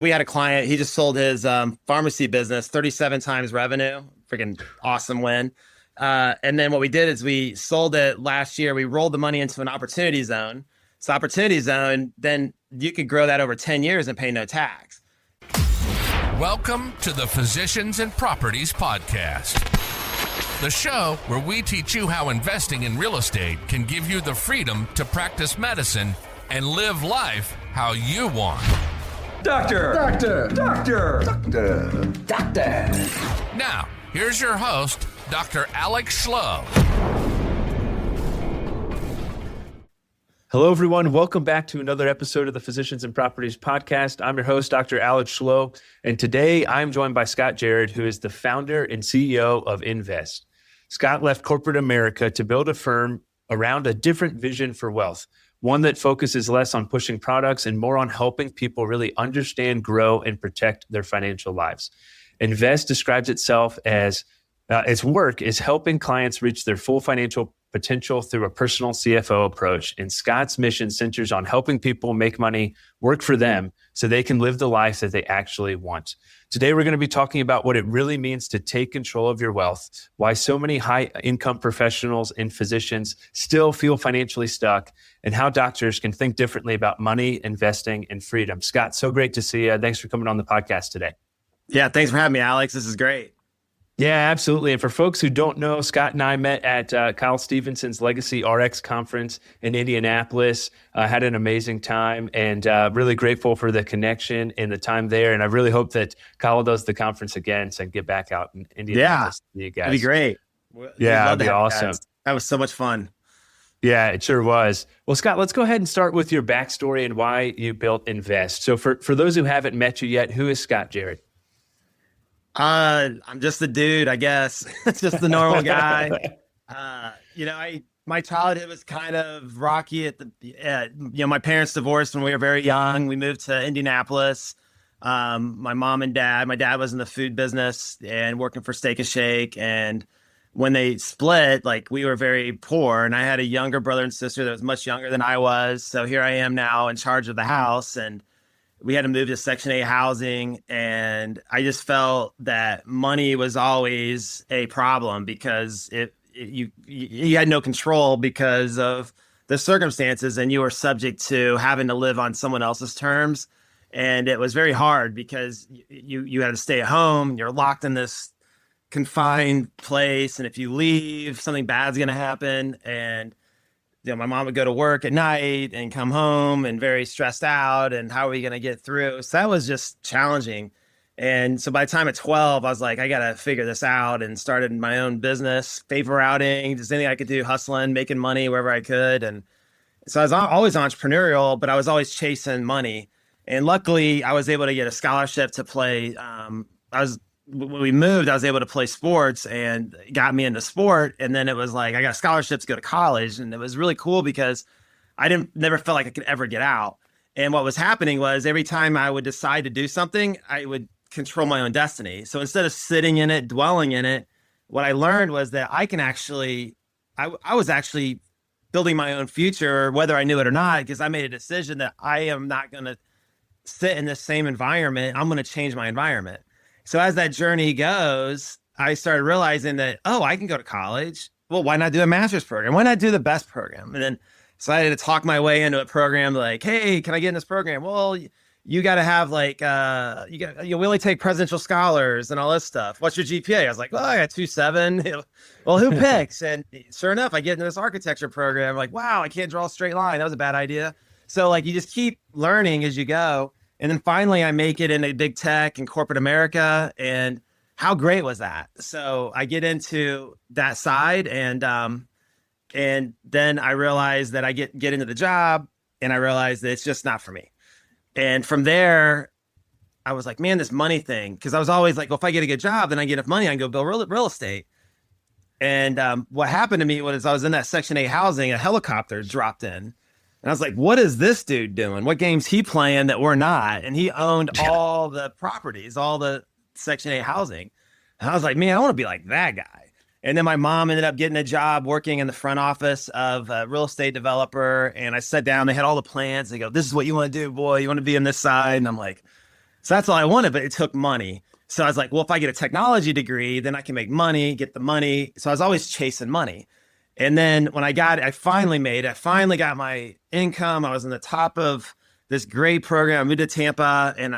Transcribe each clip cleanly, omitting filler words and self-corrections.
We had a client, he just sold his pharmacy business, 37 times revenue, freaking awesome win. And then what we did is we sold it last year. We rolled the money into an opportunity zone. So opportunity zone, then you could grow that over 10 years and pay no tax. Welcome to the Physicians and Properties Podcast, the show where we teach you how investing in real estate can give you the freedom to practice medicine and live life how you want. Doctor! Now, here's your host, Dr. Alex Schloe. Hello, everyone. Welcome back to another episode of the Physicians and Properties Podcast. I'm your host, Dr. Alex Schloe, and today I'm joined by Scott J.𝗷𝗄, who is the founder and CEO of INVST. Scott left corporate America to build a firm around a different vision for wealth, one that focuses less on pushing products and more on helping people really understand, grow, and protect their financial lives. INVST describes itself as its work is helping clients reach their full financial potential through a personal CFO approach. And Scott's mission centers on helping people make money work for them so they can live the life that they actually want. Today, we're going to be talking about what it really means to take control of your wealth, why so many high-income professionals and physicians still feel financially stuck, and how doctors can think differently about money, investing, and freedom. Scott, so great to see you. Thanks for coming on the podcast today. Yeah, thanks for having me, Alex. This is great. Yeah, absolutely. And for folks who don't know, Scott and I met at Kyle Stevenson's Legacy RX conference in Indianapolis. Had an amazing time and really grateful for the connection and the time there. And I really hope that Kyle does the conference again so I can get back out in Indianapolis. Yeah, you guys. That'd be great. Yeah, that'd be awesome. That was so much fun. Yeah, it sure was. Well, Scott, let's go ahead and start with your backstory and why you built INVST. So for those who haven't met you yet, who is Scott J.𝗷𝗄? I'm just a dude, I guess. Just the normal guy. My childhood was kind of rocky my parents divorced when we were very young. We moved to Indianapolis. My mom and dad, my dad was in the food business and working for Steak and Shake. And when they split, we were very poor. And I had a younger brother and sister that was much younger than I was. So here I am now in charge of the house, and we had to move to Section 8 housing, and I just felt that money was always a problem because you had no control because of the circumstances, and you were subject to having to live on someone else's terms. And it was very hard because you had to stay at home. You're locked in this confined place, and if you leave, something bad's going to happen. And my mom would go to work at night and come home and very stressed out. And how are we going to get through? So that was just challenging. And so by the time at 12, I was like, I got to figure this out, and started my own business, paper routing, just anything I could do, hustling, making money wherever I could. And so I was always entrepreneurial, but I was always chasing money. And luckily, I was able to get a scholarship to play. When we moved, I was able to play sports, and it got me into sport. And then it was like, I got a scholarship to go to college. And it was really cool because I never felt like I could ever get out. And what was happening was every time I would decide to do something, I would control my own destiny. So instead of sitting in it, dwelling in it, what I learned was that I can actually, I was actually building my own future, whether I knew it or not, because I made a decision that I am not going to sit in the same environment. I'm going to change my environment. So as that journey goes, I started realizing that, I can go to college. Well, why not do a master's program? Why not do the best program? And then decided to talk my way into a program like, hey, can I get in this program? Well, you got to have we only take presidential scholars and all this stuff. What's your GPA? I was like, well, I got 2.7. Well, who picks? And sure enough, I get into this architecture program. I'm like, wow, I can't draw a straight line. That was a bad idea. So you just keep learning as you go. And then finally, I make it into big tech and corporate America. And how great was that? So I get into that side, and then I realize that I get into the job, and I realize that it's just not for me. And from there, I was like, man, this money thing, because I was always like, well, if I get a good job, then I get enough money, I can go build real estate. And what happened to me was I was in that Section 8 housing, a helicopter dropped in. And I was like, what is this dude doing? What game's he playing that we're not? And he owned all the properties, all the Section 8 housing. And I was like, man, I want to be like that guy. And then my mom ended up getting a job working in the front office of a real estate developer. And I sat down, they had all the plans. They go, this is what you want to do, boy. You want to be on this side. And I'm like, So that's all I wanted, but it took money. So I was like, well, if I get a technology degree, then I can make money, get the money. So I was always chasing money. And then when I got it, I finally made it. I finally got my income. I was in the top of this great program. I moved to Tampa, and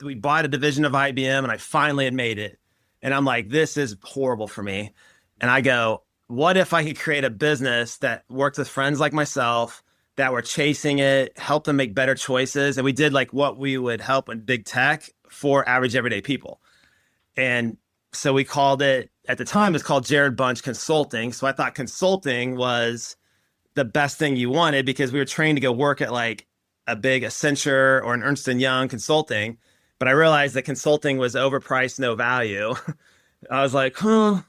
we bought a division of IBM, and I finally had made it. And I'm like, this is horrible for me. And I go, what if I could create a business that worked with friends like myself that were chasing it, help them make better choices? And we did like what we would help in big tech for average everyday people. And so we called it, at the time, it's called 𝗪𝗲𝗍𝗀 Consulting. So I thought consulting was the best thing you wanted because we were trained to go work at like a big Accenture or an Ernst & Young consulting. But I realized that consulting was overpriced, no value. I was like, huh.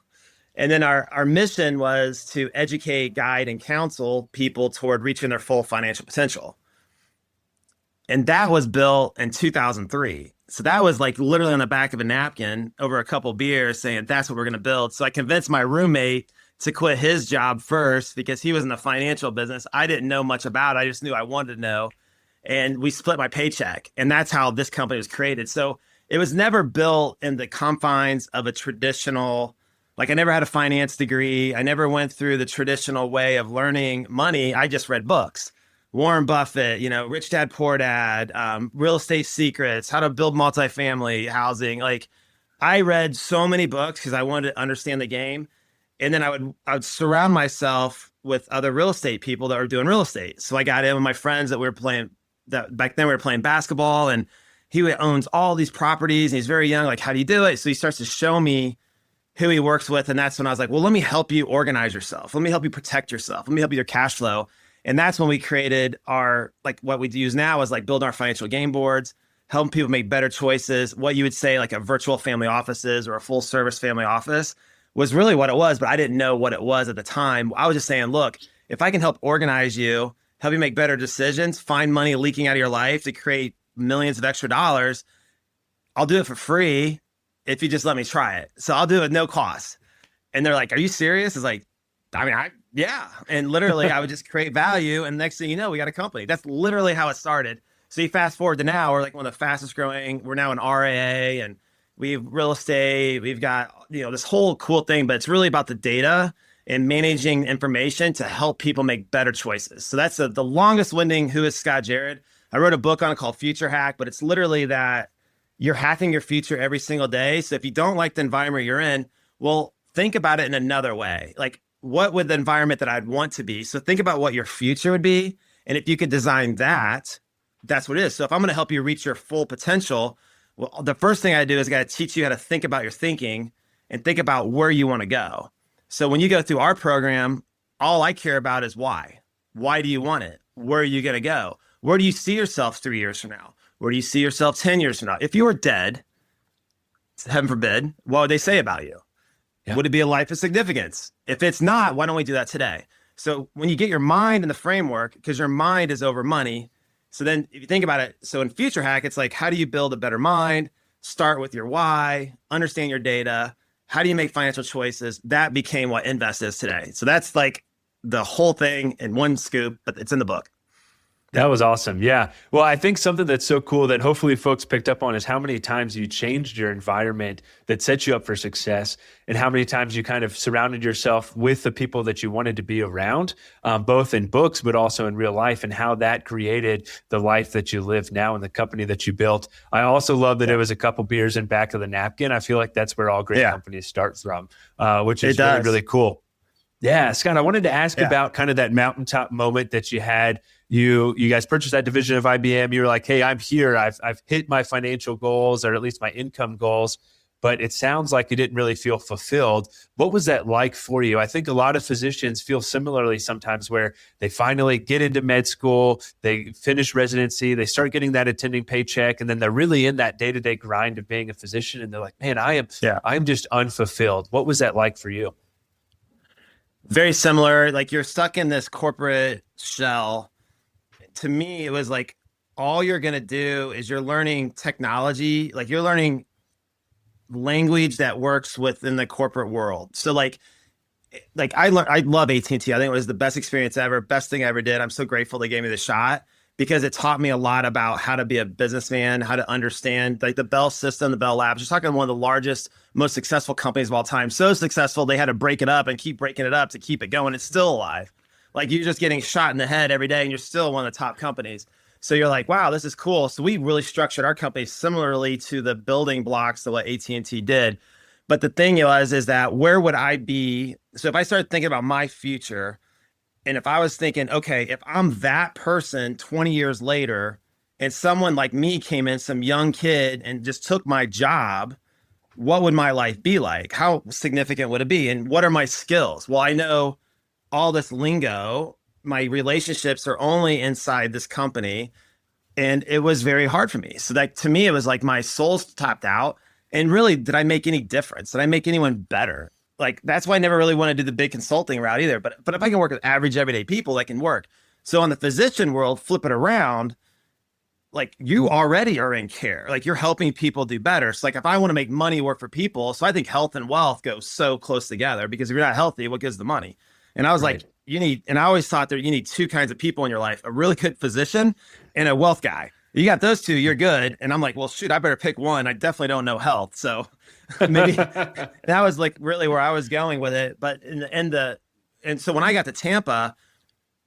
And then our mission was to educate, guide, and counsel people toward reaching their full financial potential. And that was built in 2003. So that was like literally on the back of a napkin over a couple beers saying, that's what we're going to build. So I convinced my roommate to quit his job first because he was in the financial business. I didn't know much about it. I just knew I wanted to know. And we split my paycheck. And that's how this company was created. So it was never built in the confines of a traditional, like I never had a finance degree. I never went through the traditional way of learning money. I just read books. Warren Buffett, Rich Dad, Poor Dad, Real Estate Secrets, How to Build Multifamily Housing. Like I read so many books because I wanted to understand the game. And then I would surround myself with other real estate people that were doing real estate. So I got in with my friends that back then we were playing basketball, and he owns all these properties and he's very young. Like, how do you do it? So he starts to show me who he works with. And that's when I was like, well, let me help you organize yourself. Let me help you protect yourself. Let me help you with your cash flow. And that's when we created what we use now is like build our financial game boards, helping people make better choices. What you would say like a virtual family offices or a full service family office was really what it was, but I didn't know what it was at the time. I was just saying, look, if I can help organize you, help you make better decisions, find money leaking out of your life to create millions of extra dollars, I'll do it for free if you just let me try it. So I'll do it at no cost. And they're like, are you serious? It's like, yeah. And literally I would just create value. And next thing you know, we got a company. That's literally how it started. So you fast forward to now, we're like one of the fastest growing. We're now in RAA and we have real estate. We've got, this whole cool thing, but it's really about the data and managing information to help people make better choices. So that's the longest winding who is Scott J. I wrote a book on it called Future Hack, but it's literally that you're hacking your future every single day. So if you don't like the environment you're in, well, think about it in another way. Like, what would the environment that I'd want to be? So think about what your future would be. And if you could design that, that's what it is. So if I'm going to help you reach your full potential, well, the first thing I do is I got to teach you how to think about your thinking and think about where you want to go. So when you go through our program, all I care about is why. Why do you want it? Where are you going to go? Where do you see yourself 3 years from now? Where do you see yourself 10 years from now? If you were dead, heaven forbid, what would they say about you? Yeah. Would it be a life of significance? If it's not, why don't we do that today? So when you get your mind in the framework, because your mind is over money. So then if you think about it, so in Future Hack, it's like, how do you build a better mind? Start with your why, understand your data. How do you make financial choices? That became what Invest is today. So that's like the whole thing in one scoop, but it's in the book. That was awesome. Yeah. Well, I think something that's so cool that hopefully folks picked up on is how many times you changed your environment that set you up for success, and how many times you kind of surrounded yourself with the people that you wanted to be around, both in books, but also in real life, and how that created the life that you live now and the company that you built. I also love that it was a couple beers in back of the napkin. I feel like that's where all great companies start from, which is really, really cool. Yeah, Scott, I wanted to ask about kind of that mountaintop moment that you had. You guys purchased that division of IBM. You were like, hey, I'm here. I've hit my financial goals, or at least my income goals, but it sounds like you didn't really feel fulfilled. What was that like for you? I think a lot of physicians feel similarly sometimes, where they finally get into med school, they finish residency, they start getting that attending paycheck, and then they're really in that day-to-day grind of being a physician, and they're like, man, I'm just unfulfilled. What was that like for you? Very similar. Like, you're stuck in this corporate shell. To me, it was like, all you're going to do is you're learning technology. Like, you're learning language that works within the corporate world. So like I love AT&T. I think it was the best experience ever, best thing I ever did. I'm so grateful they gave me the shot. because it taught me a lot about how to be a businessman, how to understand like the Bell system, the Bell Labs. You're talking one of the largest, most successful companies of all time. So successful, they had to break it up and keep breaking it up to keep it going. It's still alive. Like you're just getting shot in the head every day and you're still one of the top companies. So you're like, wow, this is cool. So we really structured our company similarly to the building blocks to what AT&T did. But the thing is that where would I be? So if I started thinking about my future, and if I was thinking, okay, if I'm that person 20 years later and someone like me came in, some young kid, and just took my job, what would my life be like? How significant would it be? And what are my skills? Well, I know all this lingo. My relationships are only inside this company. And it was very hard for me. So that to me, it was like my soul's tapped out. And really, did I make any difference? Did I make anyone better? Like, that's why I never really want to do the big consulting route either. But if I can work with average, everyday people, that can work. So on the physician world, flip it around, like you already are in care. Like you're helping people do better. So like if I want to make money work for people, so I think health and wealth go so close together because if you're not healthy, what gives the money? And I was like, and I always thought that you need two kinds of people in your life, a really good physician and a wealth guy. You got those two, you're good. And I'm like, well, shoot, I better pick one. I definitely don't know health. So maybe that was like really where I was going with it. But and so when I got to Tampa,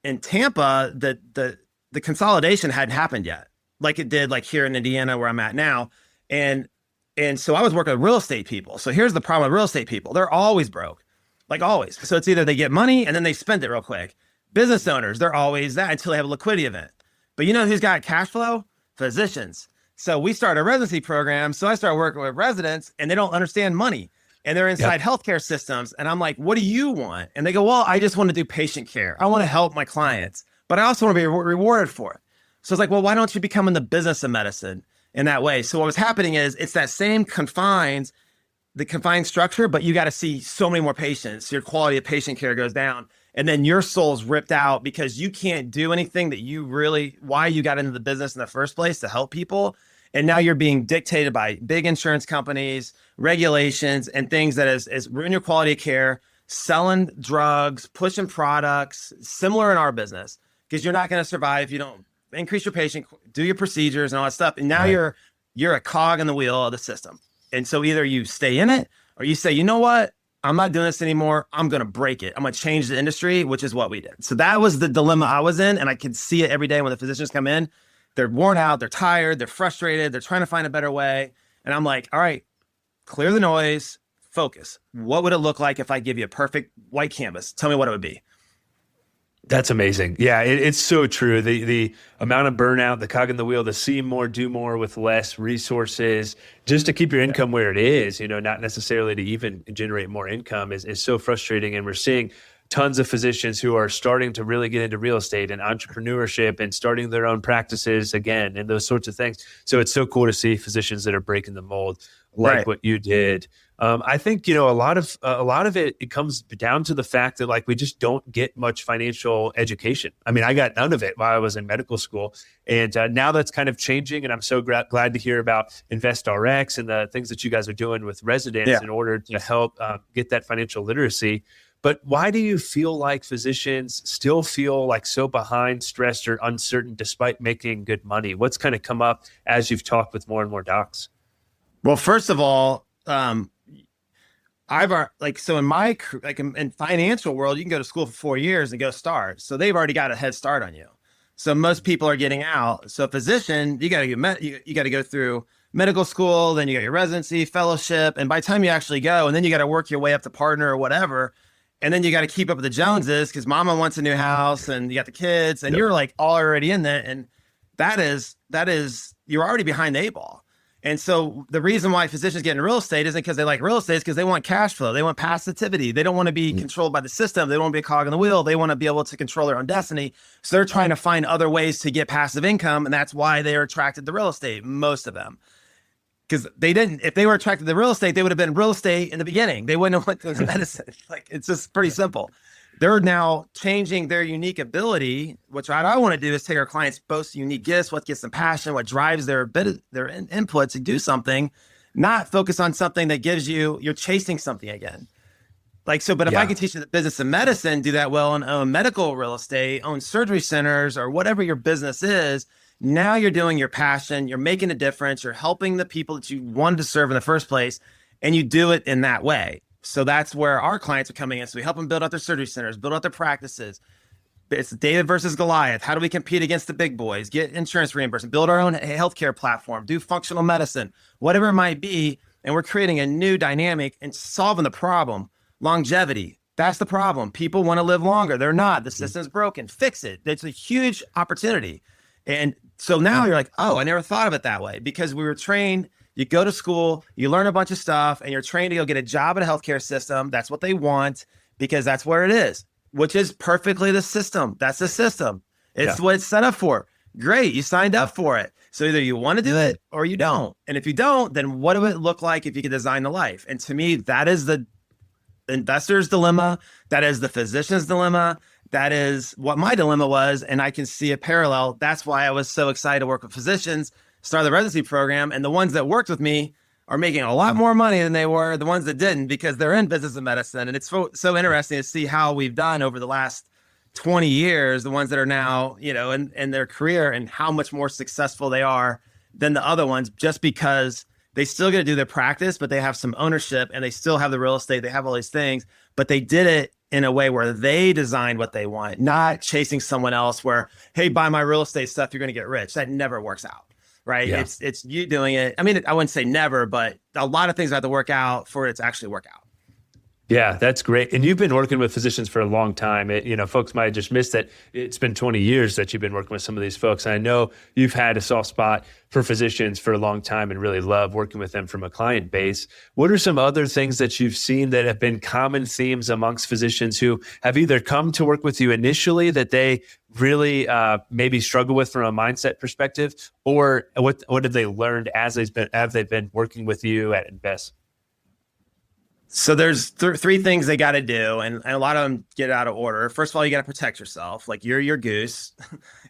the consolidation hadn't happened yet, like it did like here in Indiana where I'm at now. And so I was working with real estate people. So here's the problem with real estate people. They're always broke, like always. So it's either they get money and then they spend it real quick. Business owners, they're always that until they have a liquidity event. But you know who's got cash flow? Physicians. So we started a residency program. So I started working with residents and they don't understand money and they're inside healthcare systems. And I'm like, what do you want? And they go, well, I just want to do patient care. I want to help my clients, but I also want to be rewarded for it. So it's like, well, why don't you become in the business of medicine in that way? So what was happening is it's that same confined structure, but you got to see so many more patients. Your quality of patient care goes down. And then your soul's ripped out because you can't do anything that why you got into the business in the first place to help people. And now you're being dictated by big insurance companies, regulations, and things that is ruin your quality of care, selling drugs, pushing products, similar in our business, because you're not going to survive if you don't increase your patient, do your procedures and all that stuff. And now you're a cog in the wheel of the system. And so either you stay in it or you say, you know what? I'm not doing this anymore. I'm going to break it. I'm going to change the industry, which is what we did. So that was the dilemma I was in. And I could see it every day when the physicians come in. They're worn out. They're tired. They're frustrated. They're trying to find a better way. And I'm like, all right, clear the noise, focus. What would it look like if I give you a perfect white canvas? Tell me what it would be. That's amazing. Yeah, it's so true. The amount of burnout, the cog in the wheel, to see more, do more with less resources, just to keep your income where it is, not necessarily to even generate more income is so frustrating. And we're seeing tons of physicians who are starting to really get into real estate and entrepreneurship and starting their own practices again and those sorts of things. So it's so cool to see physicians that are breaking the mold like what you did. I think, a lot of it comes down to the fact that like we just don't get much financial education. I mean, I got none of it while I was in medical school. And now that's kind of changing. And I'm so glad to hear about InvestRx and the things that you guys are doing with residents in order to help get that financial literacy. But why do you feel like physicians still feel like so behind, stressed, or uncertain despite making good money? What's kind of come up as you've talked with more and more docs? Well, first of all, so in my in financial world, you can go to school for 4 years and go start. So they've already got a head start on you. So most people are getting out. So a physician, you got to go through medical school, then you got your residency, fellowship, and by the time you actually go, and then you got to work your way up to partner or whatever, and then you got to keep up with the Joneses because mama wants a new house and you got the kids, and you're like already in that, and that is you're already behind the eight ball. And so the reason why physicians get into real estate isn't because they like real estate, it's because they want cash flow. They want passivity. They don't want to be controlled by the system. They don't want to be a cog in the wheel. They want to be able to control their own destiny. So they're trying to find other ways to get passive income. And that's why they are attracted to real estate, most of them. Because if they were attracted to real estate, they would have been real estate in the beginning. They wouldn't have went to medicine. Like, it's just pretty simple. They're now changing their unique ability, which what I want to do is take our clients' most unique gifts, what gets them passion, what drives their input to do something, not focus on something that gives you're chasing something again. But if I can teach you the business of medicine, do that well and own medical real estate, own surgery centers, or whatever your business is, now you're doing your passion, you're making a difference, you're helping the people that you wanted to serve in the first place, and you do it in that way. So that's where our clients are coming in. So we help them build out their surgery centers, build out their practices. It's David versus Goliath. How do we compete against the big boys? Get insurance reimbursement, build our own healthcare platform, do functional medicine, whatever it might be. And we're creating a new dynamic and solving the problem. Longevity. That's the problem. People want to live longer. They're not. The system's broken. Fix it. It's a huge opportunity. And so now you're like, oh, I never thought of it that way, because we were trained. You go to school, you learn a bunch of stuff, and you're trained to go get a job in a healthcare system. That's what they want, because that's where it is, which is perfectly the system. That's the system. It's what it's set up for. Great. You signed up for it. So either you want to do it or you don't. And if you don't, then what do it look like if you could design the life? And to me, that is the investor's dilemma. That is the physician's dilemma. That is what my dilemma was. And I can see a parallel. That's why I was so excited to work with physicians, start the residency program. And the ones that worked with me are making a lot more money than they were the ones that didn't, because they're in business of medicine. And it's so interesting to see how we've done over the last 20 years, the ones that are now, in their career, and how much more successful they are than the other ones, just because they still get to do their practice, but they have some ownership and they still have the real estate. They have all these things, but they did it in a way where they designed what they want, not chasing someone else where, hey, buy my real estate stuff, you're going to get rich. That never works out, right? Yeah. It's you doing it. I mean, I wouldn't say never, but a lot of things have to work out for it to actually work out. Yeah, that's great. And you've been working with physicians for a long time. Folks might have just missed that it's been 20 years that you've been working with some of these folks. And I know you've had a soft spot for physicians for a long time and really love working with them from a client base. What are some other things that you've seen that have been common themes amongst physicians who have either come to work with you initially that they really maybe struggle with from a mindset perspective, or what have they learned as they've been working with you at Invest? So there's three things they got to do, and a lot of them get out of order. First of all, you got to protect yourself. Like you're your goose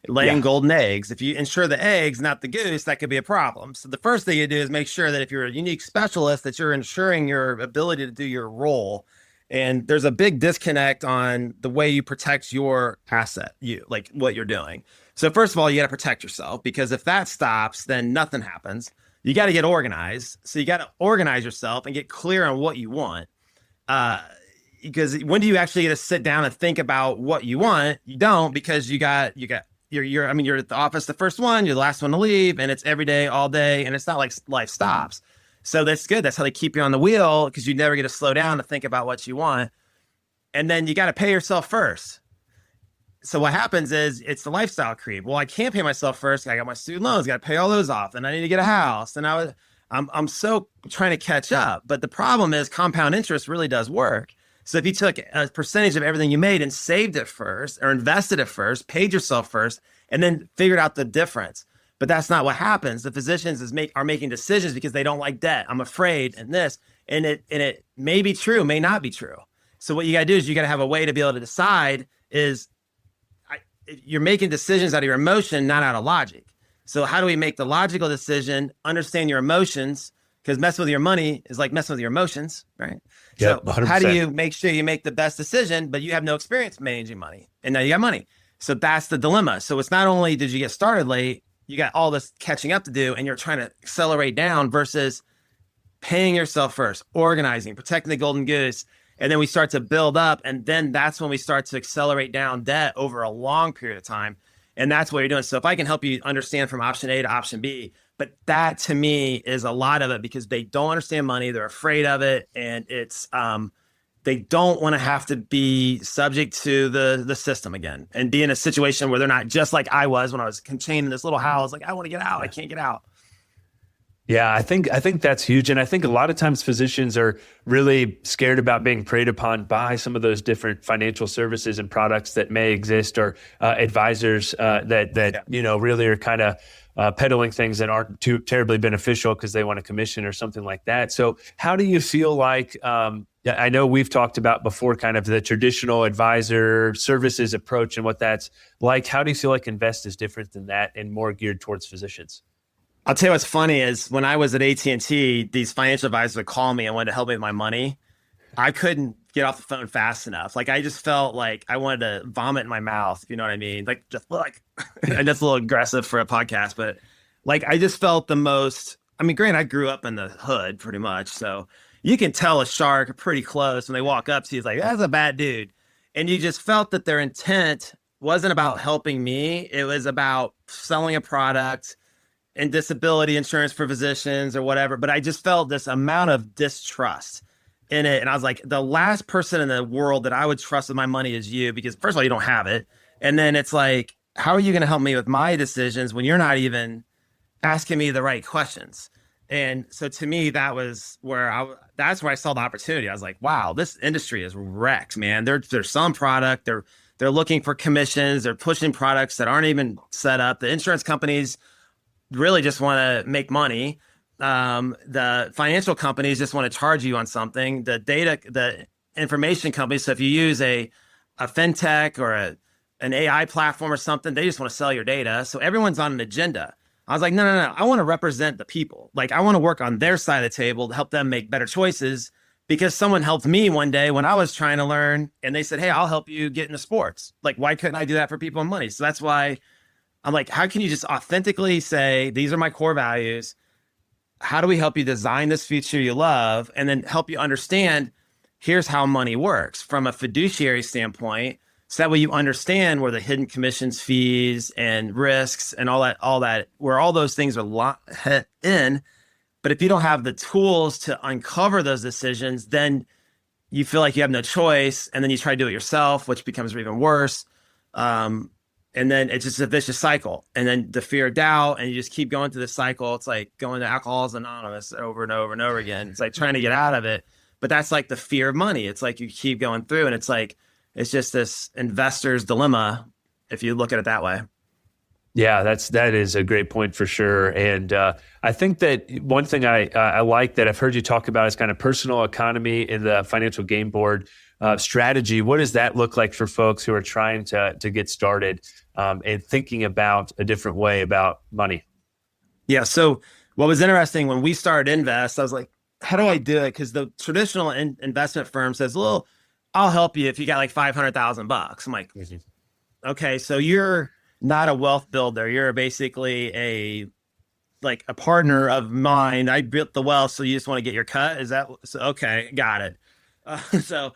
laying golden eggs. If you insure the eggs, not the goose, that could be a problem. So the first thing you do is make sure that if you're a unique specialist, that you're ensuring your ability to do your role. And there's a big disconnect on the way you protect your asset, like what you're doing. So first of all, you got to protect yourself, because if that stops, then nothing happens. You got to get organized. So you got to organize yourself and get clear on what you want. Because when do you actually get to sit down and think about what you want? You don't, because you're at the office, the first one, you're the last one to leave, and it's every day, all day. And it's not like life stops. So that's good. That's how they keep you on the wheel, because you never get to slow down to think about what you want. And then you got to pay yourself first. So what happens is it's the lifestyle creep. Well, I can't pay myself first. I got my student loans, got to pay all those off, and I need to get a house. And I'm so trying to catch up. But the problem is compound interest really does work. So if you took a percentage of everything you made and saved it first, or invested it first, paid yourself first, and then figured out the difference. But that's not what happens. The physicians are making decisions because they don't like debt. I'm afraid, and it may be true, may not be true. So what you got to do is you got to have a way to be able to decide is you're making decisions out of your emotion, not out of logic. So how do we make the logical decision, understand your emotions? Because messing with your money is like messing with your emotions, right? Yep, so 100%. How do you make sure you make the best decision, but you have no experience managing money, and now you got money? So that's the dilemma. So it's not only did you get started late, you got all this catching up to do, and you're trying to accelerate down versus paying yourself first, organizing, protecting the golden goose. And then we start to build up, and then that's when we start to accelerate down debt over a long period of time. And that's what you're doing. So if I can help you understand from option A to option B, but that to me is a lot of it, because they don't understand money. They're afraid of it. And it's, they don't want to have to be subject to the system again and be in a situation where they're not, just like I was when I was contained in this little house. Like, I want to get out. I can't get out. Yeah, I think that's huge. And I think a lot of times physicians are really scared about being preyed upon by some of those different financial services and products that may exist, or advisors that really are kind of peddling things that aren't too terribly beneficial because they want a commission or something like that. So how do you feel like, I know we've talked about before kind of the traditional advisor services approach and what that's like. How do you feel like Invest is different than that and more geared towards physicians? I'll tell you what's funny is when I was at AT&T, these financial advisors would call me and wanted to help me with my money. I couldn't get off the phone fast enough. Like I just felt like I wanted to vomit in my mouth, if you know what I mean? Like just like, and that's a little aggressive for a podcast, but like I just felt the most, I mean, granted, I grew up in the hood pretty much. So you can tell a shark pretty close when they walk up to you. It's like, that's a bad dude. And you just felt that their intent wasn't about helping me. It was about selling a product and disability insurance for physicians or whatever. But I just felt this amount of distrust in it. And I was like, the last person in the world that I would trust with my money is you, because first of all, you don't have it. And then it's like, how are you going to help me with my decisions when you're not even asking me the right questions? And so to me, that was where that's where I saw the opportunity. I was like, wow, this industry is wrecked, man. They're selling product. They're looking for commissions. They're pushing products that aren't even set up. The insurance companies really just want to make money. The financial companies just want to charge you on something. The information companies. So if you use a fintech or an AI platform or something, they just want to sell your data. So everyone's on an agenda. I was like, no. I want to represent the people. Like I want to work on their side of the table to help them make better choices, because someone helped me one day when I was trying to learn and they said, hey, I'll help you get into sports. Like, why couldn't I do that for people and money? So that's why I'm like, how can you just authentically say, these are my core values. How do we help you design this future you love? And then help you understand, here's how money works from a fiduciary standpoint. So that way you understand where the hidden commissions, fees, and risks and all that, where all those things are in. But if you don't have the tools to uncover those decisions, then you feel like you have no choice. And then you try to do it yourself, which becomes even worse. And then it's just a vicious cycle. And then the fear of doubt, and you just keep going through this cycle. It's like going to Alcoholics Anonymous over and over and over again. It's like trying to get out of it. But that's like the fear of money. It's like you keep going through, and it's like, it's just this investor's dilemma, if you look at it that way. Yeah, that is a great point for sure. And I think that one thing I like that I've heard you talk about is kind of personal economy in the financial game board strategy. What does that look like for folks who are trying to get started and thinking about a different way about money? Yeah. So what was interesting when we started Invest, I was like, how do I do it? Because the traditional investment firm says, well, I'll help you if you got like $500,000. I'm like, okay, so you're not a wealth builder. You're basically a partner of mine. I built the wealth, so you just want to get your cut. Is that so? Okay? Got it. So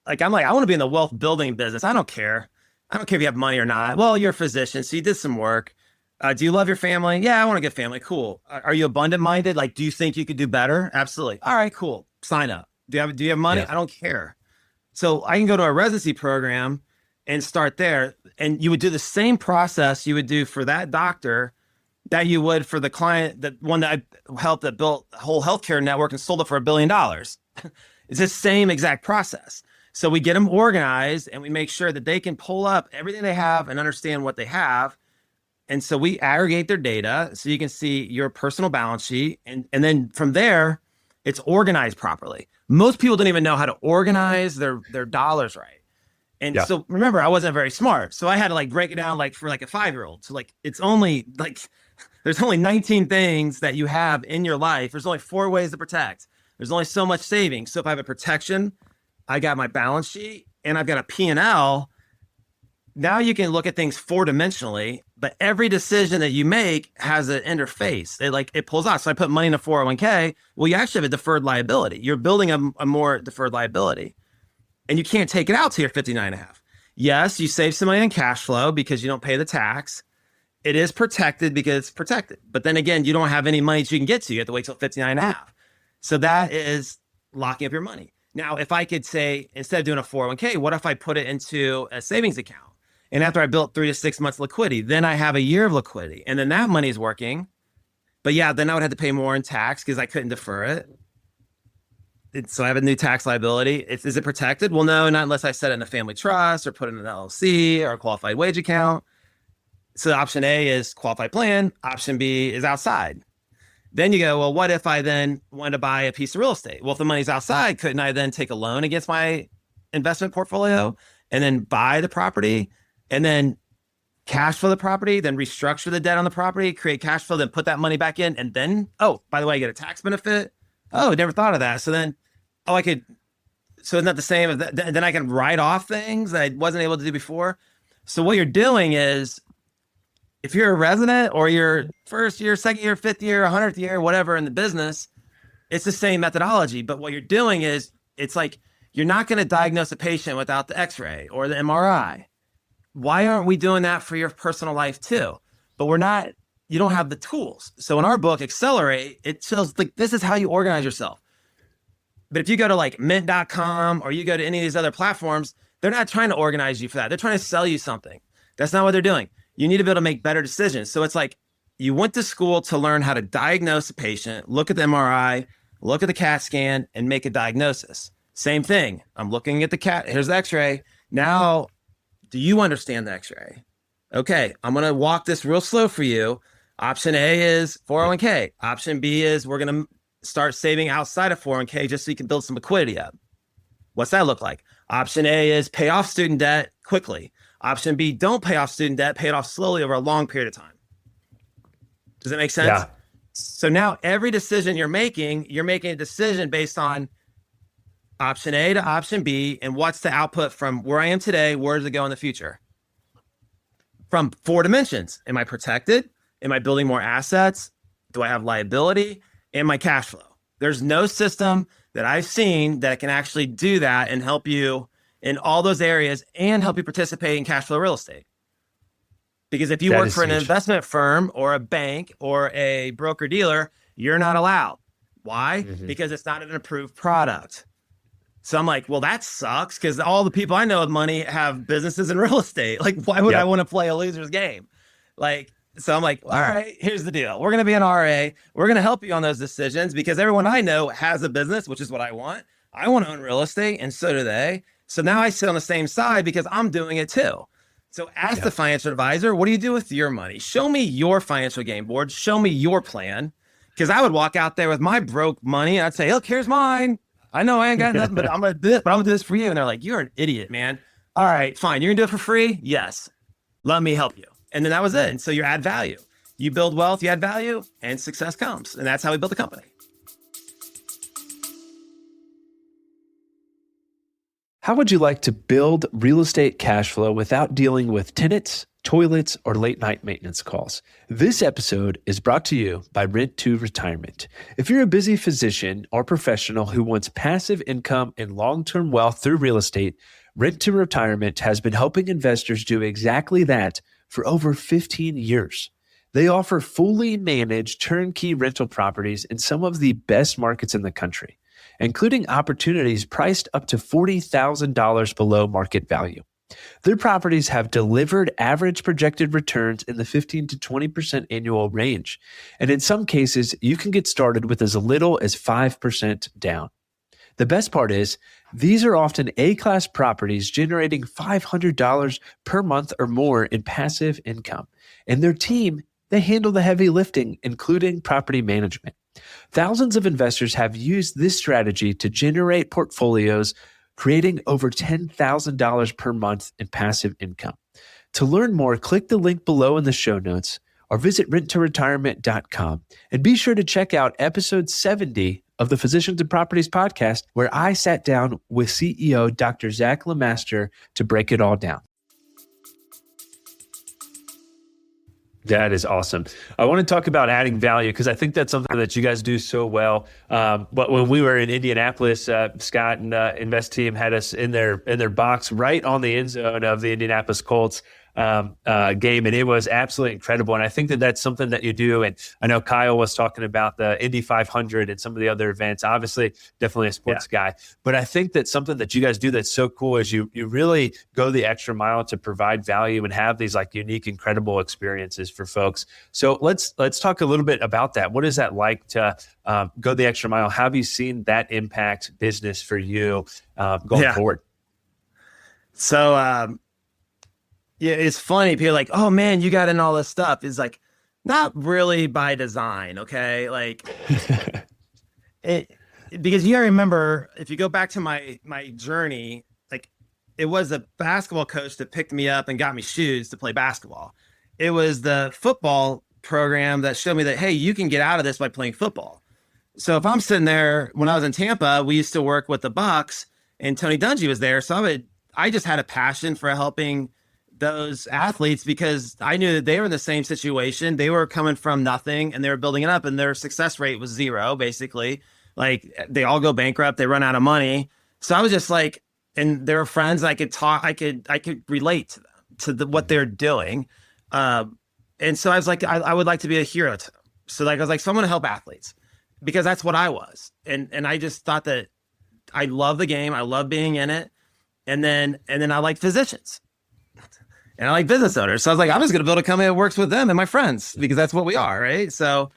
I'm like, I want to be in the wealth building business. I don't care if you have money or not. Well, you're a physician, so you did some work. Do you love your family? Yeah, I want a good family. Cool. Are you abundant minded? Like, do you think you could do better? Absolutely. All right, cool. Sign up. Do you have money? Yeah. I don't care. So I can go to a residency program and start there. And you would do the same process you would do for that doctor that you would for the client, that one that I helped that built a whole healthcare network and sold it for $1 billion. It's the same exact process. So we get them organized and we make sure that they can pull up everything they have and understand what they have. And so we aggregate their data so you can see your personal balance sheet. And then from there, it's organized properly. Most people don't even know how to organize their dollars right. And so remember, I wasn't very smart. So I had to break it down for a 5-year-old. So it's only there's only 19 things that you have in your life. There's only 4 ways to protect. There's only so much savings. So if I have a protection, I got my balance sheet and I've got a P&L. Now you can look at things 4-dimensionally, but every decision that you make has an interface. It pulls out. So I put money in a 401k. Well, you actually have a deferred liability. You're building a more deferred liability, and you can't take it out till you're 59 and a half. Yes, you save some money in cash flow because you don't pay the tax. It is protected because it's protected. But then again, you don't have any money that you can get to. You have to wait till 59 and a half. So that is locking up your money. Now, if I could say, instead of doing a 401k, what if I put it into a savings account? And after I built 3 to 6 months liquidity, then I have a year of liquidity. And then that money's working. But yeah, then I would have to pay more in tax because I couldn't defer it. So I have a new tax liability. Is it protected? Well, no, not unless I set it in a family trust or put it in an LLC or a qualified wage account. So option A is qualified plan. Option B is outside. Then you go, well, what if I then want to buy a piece of real estate? Well, if the money's outside, couldn't I then take a loan against my investment portfolio and then buy the property and then cash flow the property, then restructure the debt on the property, create cash flow, then put that money back in. And then, oh, by the way, I get a tax benefit. Oh, I never thought of that. So then, I could So it's not the same as that. Then I can write off things that I wasn't able to do before. So what you're doing is, if you're a resident or you're first year, second year, fifth year, 100th year, whatever in the business, it's the same methodology. But what you're doing is, it's like, you're not going to diagnose a patient without the x-ray or the MRI. Why aren't we doing that for your personal life too? But you don't have the tools. So in our book, Accelerate, it shows like, this is how you organize yourself. But if you go to like mint.com or you go to any of these other platforms, they're not trying to organize you for that. They're trying to sell you something. That's not what they're doing. You need to be able to make better decisions. So it's like, you went to school to learn how to diagnose a patient, look at the MRI, look at the CAT scan, and make a diagnosis. Same thing. I'm looking at the CAT. Here's the x-ray. Now, do you understand the x-ray? Okay, I'm going to walk this real slow for you. Option A is 401k. Option B is we're going to start saving outside of 401k just so you can build some liquidity up. What's that look like? Option A is pay off student debt quickly. Option B, don't pay off student debt, pay it off slowly over a long period of time. Does that make sense? Yeah. So now every decision you're making a decision based on option A to option B, and what's the output from where I am today, where does it go in the future? From 4 dimensions. Am I protected? Am I building more assets? Do I have liability? And my cash flow. There's no system that I've seen that can actually do that and help you in all those areas and help you participate in cash flow real estate. Because if you work for an investment firm or a bank or a broker dealer, you're not allowed. Why? Because it's not an approved product. So I'm like, well, that sucks, because all the people I know with money have businesses in real estate. Like, why would I want to play a loser's game? Like, so I'm like, all right, here's the deal. We're going to be an RA. We're going to help you on those decisions because everyone I know has a business, which is what I want. I want to own real estate, and so do they. So now I sit on the same side because I'm doing it too. So ask the financial advisor, what do you do with your money? Show me your financial game board. Show me your plan. Because I would walk out there with my broke money and I'd say, look, here's mine. I know I ain't got nothing, but I'm going to do this, but I'm going to do this for you. And they're like, you're an idiot, man. All right, fine. You're going to do it for free? Yes. Let me help you. And then that was it. And so you add value. You build wealth, you add value, and success comes. And that's how we built the company. How would you like to build real estate cash flow without dealing with tenants, toilets, or late night maintenance calls? This episode is brought to you by Rent to Retirement. If you're a busy physician or professional who wants passive income and long-term wealth through real estate, Rent to Retirement has been helping investors do exactly that for over 15 years. They offer fully managed turnkey rental properties in some of the best markets in the country, including opportunities priced up to $40,000 below market value. Their properties have delivered average projected returns in the 15 to 20% annual range. And in some cases, you can get started with as little as 5% down. The best part is, these are often A-class properties generating $500 per month or more in passive income. And their team, they handle the heavy lifting, including property management. Thousands of investors have used this strategy to generate portfolios, creating over $10,000 per month in passive income. To learn more, click the link below in the show notes or visit renttoretirement.com. And be sure to check out episode 70 of the Physicians and Properties podcast, where I sat down with CEO Dr. Zach LeMaster to break it all down. That is awesome. I want to talk about adding value because I think that's something that you guys do so well. But when we were in Indianapolis, Scott and Invest team had us in their box right on the end zone of the Indianapolis Colts game, and it was absolutely incredible. And I think that that's something that you do. And I know Kyle was talking about the Indy 500 and some of the other events. Obviously, definitely a sports guy. But I think that something that you guys do that's so cool is you really go the extra mile to provide value and have these like unique, incredible experiences for folks. So let's talk a little bit about that. What is that like to go the extra mile? How have you seen that impact business for you going forward? So, yeah, it's funny. People are like, oh man, you got in all this stuff. It's like, not really by design. Okay. Like because you gotta remember, if you go back to my journey, like it was a basketball coach that picked me up and got me shoes to play basketball. It was the football program that showed me that, hey, you can get out of this by playing football. So if I'm sitting there, when I was in Tampa, we used to work with the Bucks, and Tony Dungy was there. So I just had a passion for helping those athletes because I knew that they were in the same situation. They were coming from nothing and they were building it up, and their success rate was zero, basically. Like, they all go bankrupt, they run out of money. So I was just like, and they were friends. I could talk, I could relate to them, what they're doing. And so I was like, I would like to be a hero to them. So like, I was like, so I'm going to help athletes because that's what I was. And I just thought that I love the game. I love being in it. And then I like physicians and I like business owners. So I was like, I'm just going to build a company that works with them and my friends because that's what we are. Right. So,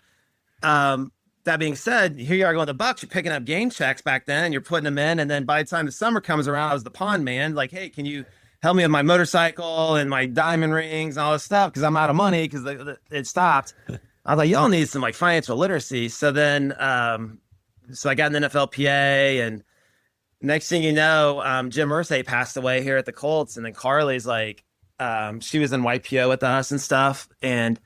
that being said, here you are going to the Bucks, you're picking up game checks back then and you're putting them in. And then by the time the summer comes around, I was the pond man. Like, hey, can you help me with my motorcycle and my diamond rings and all this stuff? Cause I'm out of money because it stopped. I was like, y'all need some like financial literacy. So then, so I got an 𝗵𝗆𝗄𝗆, and next thing you know, 𝗵𝗆𝗆𝗀𝗍𝗍 passed away here at the Colts. And then Carly's like, she was in YPO with us and stuff. And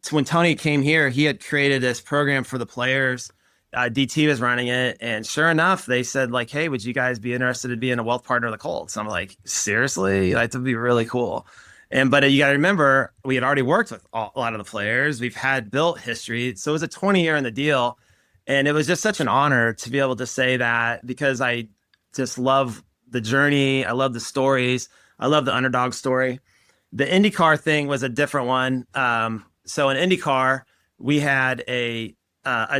when Tony came here, he had created this program for the players. DT was running it. And sure enough, they said like, hey, would you guys be interested in being a wealth partner of the Colts? I'm like, seriously? Like, that'd be really cool. But you got to remember, we had already worked with a lot of the players. We've had built history. So it was a 20-year in the deal. And it was just such an honor to be able to say that because I just love the journey. I love the stories. I love the underdog story. The IndyCar thing was a different one. So in IndyCar, we had a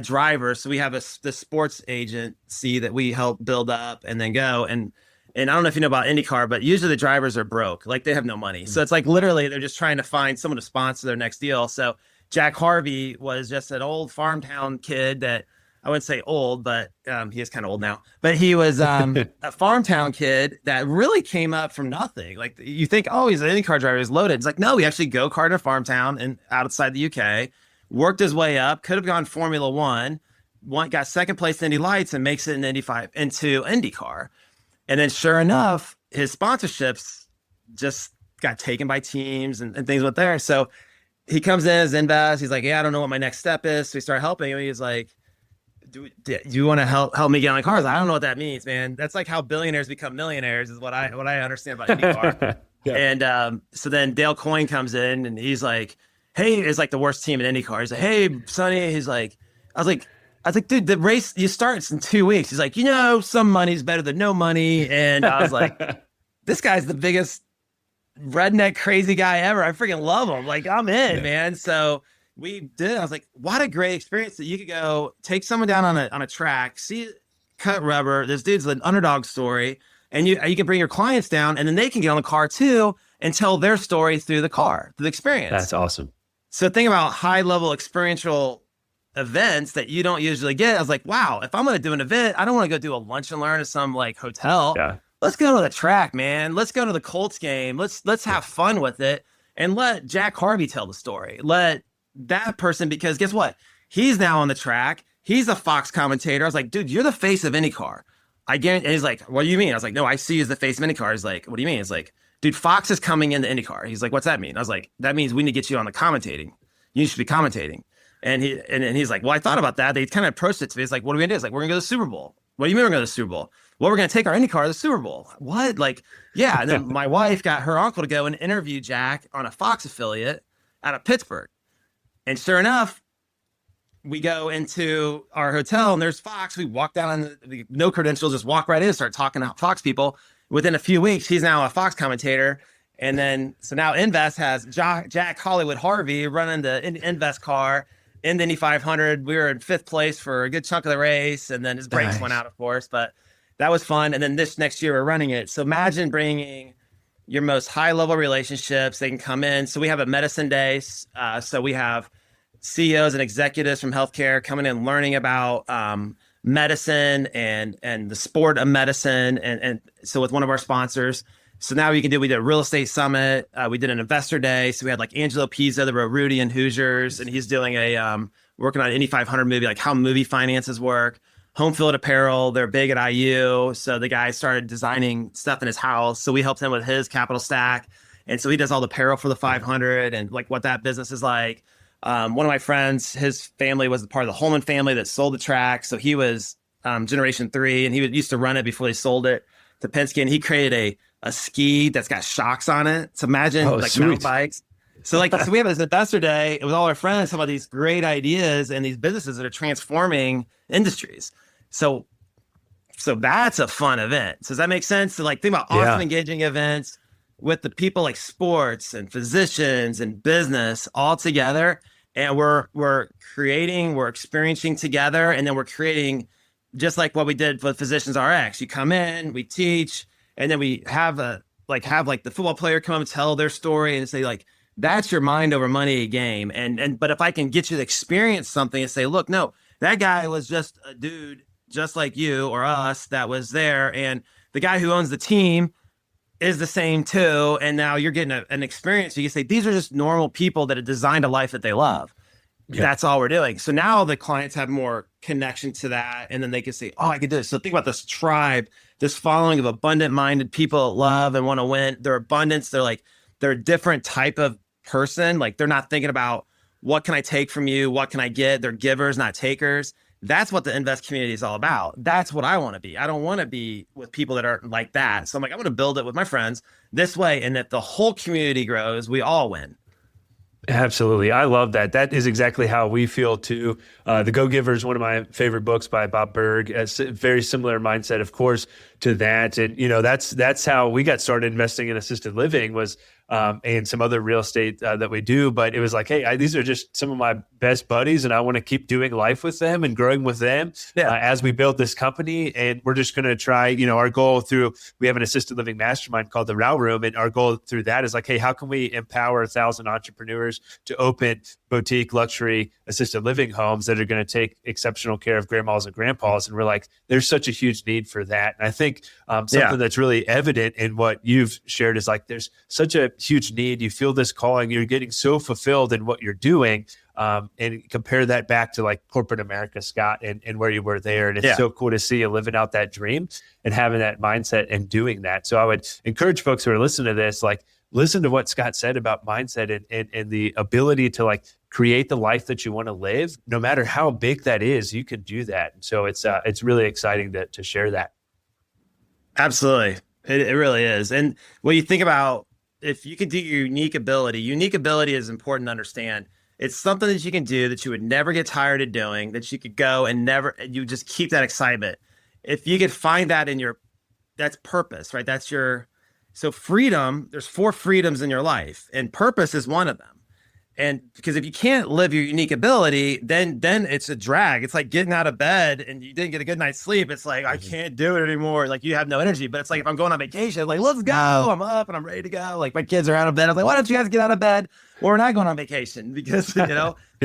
driver. So we have the sports agency that we help build up and then go. And I don't know if you know about IndyCar, but usually the drivers are broke. Like, they have no money. So it's like literally they're just trying to find someone to sponsor their next deal. So Jack Harvey was just an old farm town kid that, I wouldn't say old, but he is kind of old now. But he was a farm town kid that really came up from nothing. Like, you think, oh, he's an IndyCar driver, he's loaded. It's like, no, he actually go-karted in a farm town and outside the UK, worked his way up, could have gone Formula One, got second place in Indy Lights and makes it in into IndyCar. And then sure enough, his sponsorships just got taken by teams and things went there. So he comes in as Invest. He's like, yeah, I don't know what my next step is. So we start helping him. He's like, do you want to help me get on cars? I don't know what that means, man. That's like how billionaires become millionaires is what I understand about IndyCar. Yeah. And so then Dale Coyne comes in and he's like, hey, it's like the worst team in IndyCar. He's like, hey, Sonny. He's like, I was like, dude, the race, you start in 2 weeks. He's like, some money's better than no money. And I was like, this guy's the biggest redneck crazy guy ever. I freaking love him. Like, I'm in, man. So we did. I was like, what a great experience that you could go take someone down on a track, see cut rubber. This dude's an underdog story. And you can bring your clients down and then they can get on the car too and tell their story through the car, through the experience. That's awesome. So think about high level experiential events that you don't usually get. I was like, wow, if I'm going to do an event, I don't want to go do a lunch and learn at some like hotel. Yeah. Let's go to the track, man. Let's go to the Colts game. Let's have fun with it and let Jack Harvey tell the story. Let that person, because guess what? He's now on the track. He's a Fox commentator. I was like, dude, you're the face of IndyCar. I guarantee. And he's like, what do you mean? I was like, no, I see you as the face of IndyCar. He's like, what do you mean? It's like, dude, Fox is coming into IndyCar. He's like, what's that mean? I was like, that means we need to get you on the commentating. You should be commentating. And he's like, well, I thought about that. They kind of approached it to me. It's like, what are we gonna do? It's like, we're gonna go to the Super Bowl. What do you mean we're gonna go to the Super Bowl? Well, we're gonna take our IndyCar to the Super Bowl. What? Like, yeah. And then my wife got her uncle to go and interview Jack on a Fox affiliate out of Pittsburgh. And sure enough, we go into our hotel and there's Fox. We walk down and no credentials, just walk right in and start talking to Fox people. Within a few weeks, he's now a Fox commentator. And then, so now Invest has Jack Hollywood Harvey running the Invest car in the Indy 500. We were in 5th place for a good chunk of the race. And then his brakes went out, of course, but that was fun. And then this next year we're running it. So imagine bringing your most high level relationships. They can come in. So we have a medicine day. So we have CEOs and executives from healthcare coming in, learning about medicine and the sport of medicine. And so with one of our sponsors, so now we did a real estate summit. We did an investor day. So we had like Angelo Pizzo, the Rudy and Hoosiers, and he's doing working on an Indy 500 movie, like how movie finances work. Home field apparel, they're big at IU. So the guy started designing stuff in his house. So we helped him with his capital stack. And so he does all the apparel for the 500 and like what that business is like. One of my friends, his family was part of the Holman family that sold the track. So he was Generation 3, and he used to run it before they sold it to Penske, and he created a ski that's got shocks on it. So imagine mountain bikes. So so we have this investor day with all our friends talking about these great ideas and these businesses that are transforming industries. So that's a fun event. So does that make sense? So think about awesome engaging events with the people like sports and physicians and business all together. And we're experiencing together. And then we're creating just like what we did with Physicians RX. You come in, we teach, and then we have the football player come and tell their story and say that's your mind over money game. But if I can get you to experience something and say, look, no, that guy was just a dude just like you or us that was there. And the guy who owns the team is the same too. And now you're getting an experience. So you can say, these are just normal people that have designed a life that they love. Yeah. That's all we're doing. So now the clients have more connection to that. And then they can say, oh, I can do this. So think about this tribe, this following of abundant-minded people that love and want to win. They're abundance. They're a different type of person. They're not thinking about what can I take from you? What can I get? They're givers, not takers. That's what the Invest community is all about. That's what I want to be. I don't want to be with people that are like that. So I'm I want to build it with my friends this way. And if the whole community grows, we all win. Absolutely. I love that. That is exactly how we feel too. The Go-Giver is one of my favorite books by Bob Burg. It's a very similar mindset, of course, to that. And, that's how we got started investing in assisted living was and some other real estate that we do. But it was hey, these are just some of my best buddies, and I want to keep doing life with them and growing with them as we build this company. And we're just going to try, our goal we have an assisted living mastermind called the 𝗪𝗰𝗵𝗹𝗀 Room. And our goal through that is hey, how can we empower 1,000 entrepreneurs to open boutique luxury assisted living homes that are going to take exceptional care of grandmas and grandpas? And we're there's such a huge need for that. And I think something that's really evident in what you've shared is there's such a huge need. You feel this calling. You're getting so fulfilled in what you're doing. And compare that back to corporate America, Scott, and where you were there. And it's so cool to see you living out that dream and having that mindset and doing that. So I would encourage folks who are listening to this, listen to what Scott said about mindset and the ability to create the life that you want to live. No matter how big that is, you can do that. So it's really exciting to share that. Absolutely. It really is. And when you think about if you can do your unique ability is important to understand. It's something that you can do that you would never get tired of doing, that you could go and you just keep that excitement. If you could find that that's purpose, right? So freedom, there's 4 freedoms in your life, and purpose is one of them. And because if you can't live your unique ability, then it's a drag. It's like getting out of bed and you didn't get a good night's sleep. It's I can't do it anymore. You have no energy. But it's if I'm going on vacation, let's go. I'm up and I'm ready to go. My kids are out of bed. I'm why don't you guys get out of bed? Or we're not going on vacation because,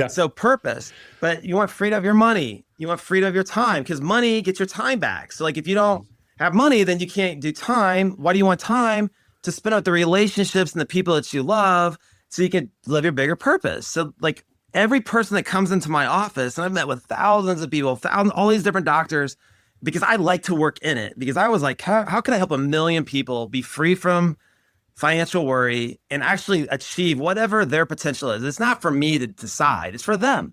So purpose. But you want freedom of your money. You want freedom of your time because money gets your time back. So if you don't have money, then you can't do time. Why do you want time? To spend with the relationships and the people that you love, so you can live your bigger purpose. So every person that comes into my office, and I've met with thousands of people, all these different doctors, because I like to work in it, because I was how can I help 1 million people be free from financial worry and actually achieve whatever their potential is? It's not for me to decide, it's for them.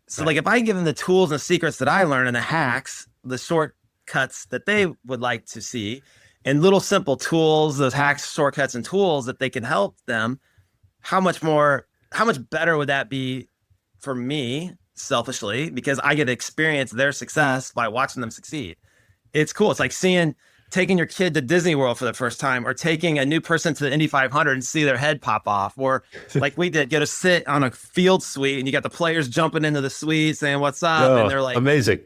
So right. If I give them the tools and secrets that I learned and the hacks, the shortcuts that they would like to see, and little simple tools, those hacks, shortcuts, and tools that they can help them, how much better would that be for me selfishly, because I get to experience their success by watching them succeed. It's cool. It's taking your kid to Disney World for the first time, or taking a new person to the Indy 500 and see their head pop off, or we did, get to sit on a field suite and you got the players jumping into the suite saying, what's up? And they're amazing.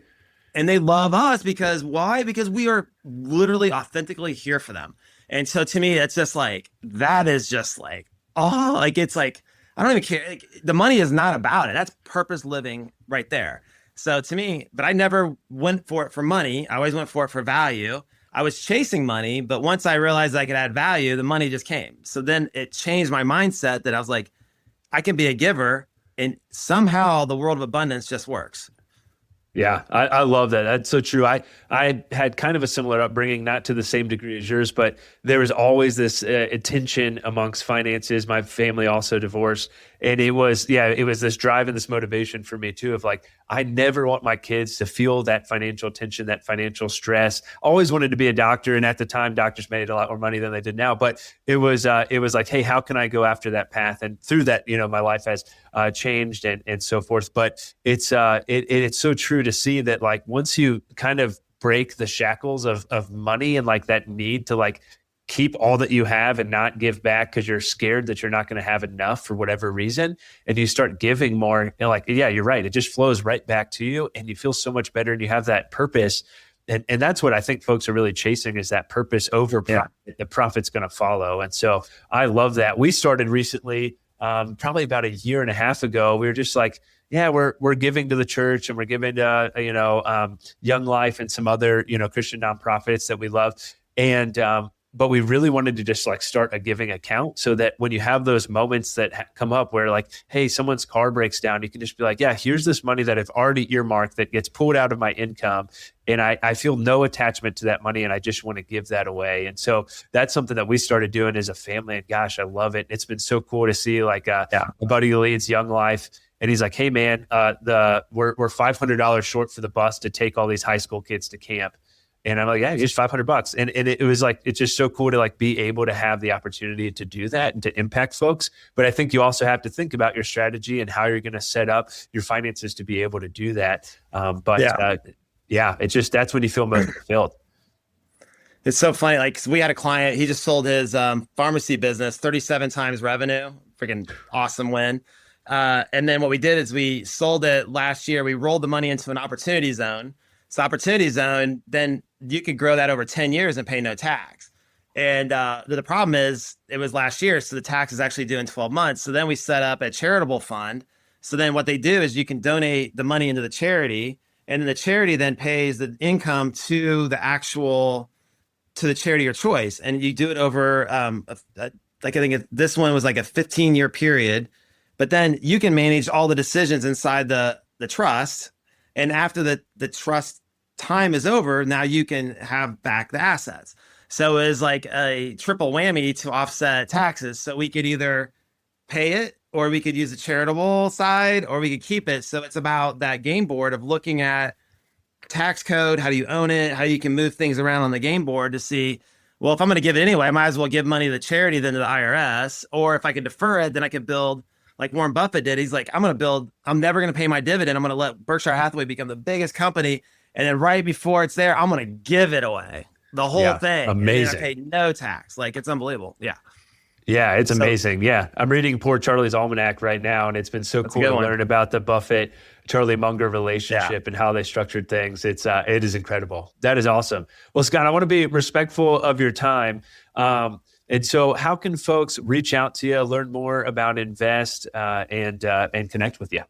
And they love us because why? Because we are literally authentically here for them. And so to me, it's just that is just I don't even care. The money is not about it. That's purpose living right there. So to me, but I never went for it for money. I always went for it for value. I was chasing money, but once I realized I could add value, the money just came. So then it changed my mindset that I was I can be a giver, and somehow the world of abundance just works. Yeah, I love that. That's so true. I had kind of a similar upbringing, not to the same degree as yours, but there was always this tension amongst finances. My family also divorced. And it was this drive and this motivation for me too, of like, I never want my kids to feel that financial tension, that financial stress. Always wanted to be a doctor. And at the time, doctors made a lot more money than they did now. But it was like, hey, how can I go after that path? And through that, my life has changed and so forth. But it's so true to see that, like, once you kind of break the shackles of money and like that need to like keep all that you have and not give back because you're scared that you're not going to have enough for whatever reason, and you start giving more, like, yeah, you're right. It just flows right back to you and you feel so much better and you have that purpose. And that's what I think folks are really chasing, is that purpose over profit. The profit's going to follow. And so I love that. We started recently, probably about a year and a half ago. We were just like, yeah, we're giving to the church and we're giving to, Young Life and some other, Christian nonprofits that we love. And, but we really wanted to just like start a giving account so that when you have those moments that come up where like, hey, someone's car breaks down, you can just be like, yeah, here's this money that I've already earmarked that gets pulled out of my income. And I feel no attachment to that money and I just want to give that away. And so that's something that we started doing as a family. And gosh, I love it. It's been so cool to see, like, my buddy who leads Young Life. And he's like, hey man, we're $500 short for the bus to take all these high school kids to camp. And I'm like, yeah, just $500. And it was like, it's just so cool to like be able to have the opportunity to do that and to impact folks. But I think you also have to think about your strategy and how you're going to set up your finances to be able to do that. It's just, that's when you feel most fulfilled. It's so funny. Like, 'cause we had a client, he just sold his pharmacy business 37 times revenue. Freaking awesome win. And then what we did is we sold it last year. We rolled the money into an opportunity zone. So opportunity zone, then you could grow that over 10 years and pay no tax. And the problem is it was last year, so the tax is actually due in 12 months. So then we set up a charitable fund. So then what they do is you can donate the money into the charity, and then the charity then pays the income to the charity of your choice. And you do it over, like, I think this one was like a 15-year period, but then you can manage all the decisions inside the trust. And after the trust time is over, now you can have back the assets. So it was like a triple whammy to offset taxes. So we could either pay it, or we could use the charitable side, or we could keep it. So it's about that game board of looking at tax code, how do you own it, how you can move things around on the game board to see, well, if I'm going to give it anyway, I might as well give money to the charity than to the IRS. Or if I could defer it, then I could build, like Warren Buffett did. He's like, I'm never going to pay my dividend. I'm going to let Berkshire Hathaway become the biggest company. And then right before it's there, I'm going to give it away. The whole thing. Amazing. And I pay no tax. Like, it's unbelievable. Yeah. Yeah, it's amazing. Yeah. I'm reading Poor Charlie's Almanac right now, and it's been so cool to learn about the Buffett-Charlie Munger relationship and how they structured things. It is incredible. That is awesome. Well, Scott, I want to be respectful of your time. And so how can folks reach out to you, learn more about Invest, and connect with you?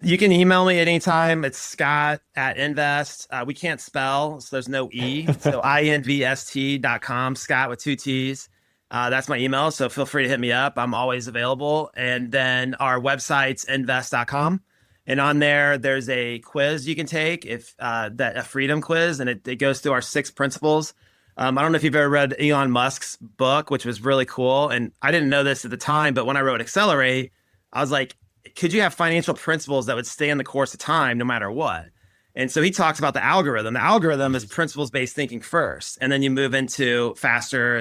You can email me anytime. It's Scott@Invest. We can't spell, so there's no E. So INVST.com, Scott with 2 T's. That's my email. So feel free to hit me up. I'm always available. And then our website's invest.com. And on there's a quiz you can take, a freedom quiz, and it goes through our 6 principles. I don't know if you've ever read Elon Musk's book, which was really cool. And I didn't know this at the time, but when I wrote Accelerate, I was like, could you have financial principles that would stand the course of time no matter what? And so he talks about the algorithm. The algorithm is principles-based thinking first, and then you move into faster.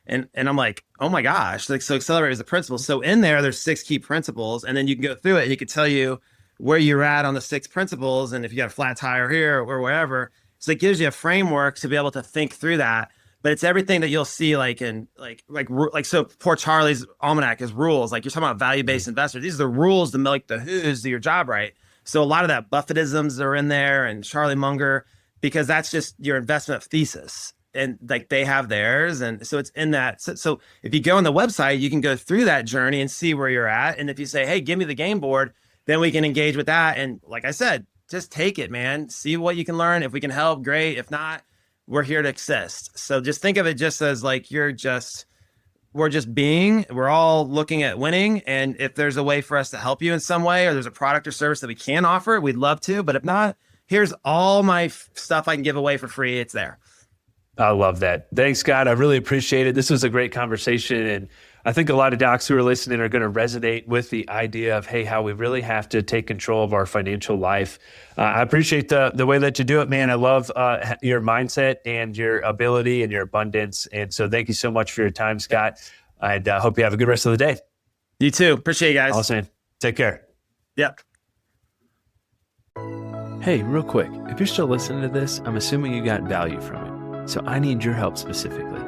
And I'm like, oh my gosh, like, so Accelerate is the principle. So in there's 6 key principles, and then you can go through it and you can tell you where you're at on the 6 principles. And if you got a flat tire here or wherever, so it gives you a framework to be able to think through that. But it's everything that you'll see, like so Poor Charlie's Almanac is rules. Like, you're talking about value-based investors. These are the rules to make the who's do your job right. So a lot of that Buffettisms are in there, and Charlie Munger, because that's just your investment thesis. And like, they have theirs. And so it's in that. So if you go on the website, you can go through that journey and see where you're at. And if you say, hey, give me the game board, then we can engage with that. And like I said, just take it, man. See what you can learn. If we can help, great. If not, we're here to assist. So just think of it just as like, we're just we're all looking at winning. And if there's a way for us to help you in some way, or there's a product or service that we can offer, we'd love to. But if not, here's all my stuff I can give away for free. It's there. I love that. Thanks, Scott. I really appreciate it. This was a great conversation. And I think a lot of docs who are listening are going to resonate with the idea of, hey, how we really have to take control of our financial life. I appreciate the way that you do it, man. I love your mindset and your ability and your abundance. And so thank you so much for your time, Scott. I hope you have a good rest of the day. You too. Appreciate you guys. Awesome. Take care. Yep. Hey, real quick, if you're still listening to this, I'm assuming you got value from it. So I need your help specifically.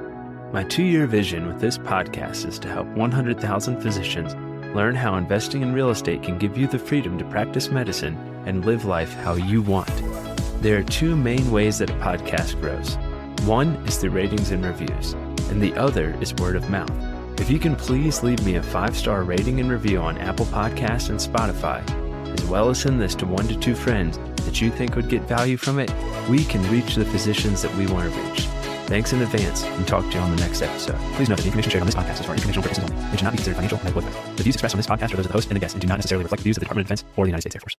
My 2-year vision with this podcast is to help 100,000 physicians learn how investing in real estate can give you the freedom to practice medicine and live life how you want. There are 2 main ways that a podcast grows. One is through ratings and reviews, and the other is word of mouth. If you can please leave me a 5-star rating and review on Apple Podcasts and Spotify, as well as send this to 1 to 2 friends that you think would get value from it, we can reach the physicians that we want to reach. Thanks in advance, and talk to you on the next episode. Please note that the information shared on this podcast is for informational purposes only and should not be considered financial, medical advice. The views expressed on this podcast are those of the host and the guest and do not necessarily reflect the views of the Department of Defense or the United States Air Force.